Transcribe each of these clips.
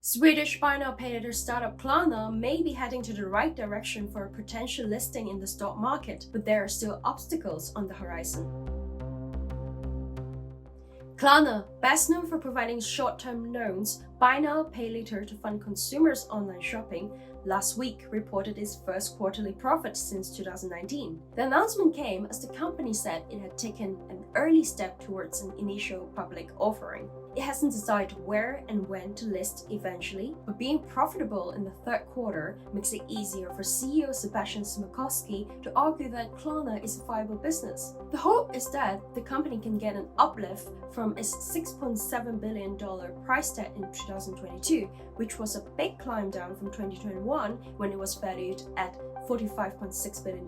Swedish buy now pay later startup Klarna may be heading to the right direction for a potential listing in the stock market, but there are still obstacles on the horizon. Klarna, best known for providing short-term loans, buy now pay later to fund consumers' online shopping, last week reported its first quarterly profit since 2019. The announcement came as the company said it had taken an early step towards an initial public offering. It hasn't decided where and when to list eventually, but being profitable in the third quarter makes it easier for CEO Sebastian Smiakowski to argue that Klarna is a viable business. The hope is that the company can get an uplift from its $6.7 billion price tag in 2022, which was a big climb down from 2021 when it was valued at $45.6 billion.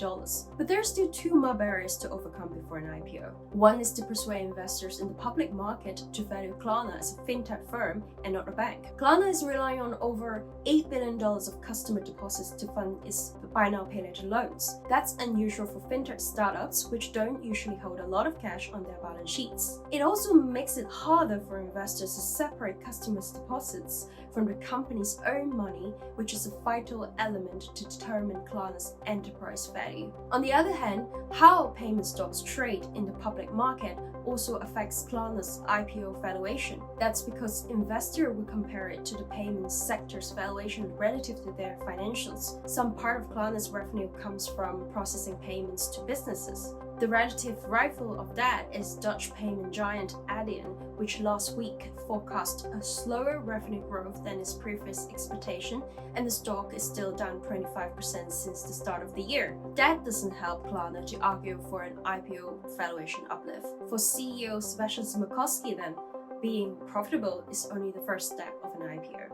But there are still two more barriers to overcome before an IPO. One is to persuade investors in the public market to value Klarna as a fintech firm and not a bank. Klarna is relying on over $8 billion of customer deposits to fund its buy now pay later loans. That's unusual for fintech startups, which don't usually hold a lot of cash on their balance sheets. It also makes it harder for investors to separate customers' deposits from the company's own money, which is a vital element to determine Klarna's enterprise value. On the other hand, how payment stocks trade in the public market also affects Klarna's IPO valuation. That's because investors will compare it to the payment sector's valuation relative to their financials. Some part of Klarna's revenue comes from processing payments to businesses. The relative rival of that is Dutch payment giant Adyen, which last week forecast a slower revenue growth than its previous expectation, and the stock is still down 25% since the start of the year. That doesn't help Klarna to argue for an IPO valuation uplift. For CEO Sebastian Smiakowski then, being profitable is only the first step of an IPO.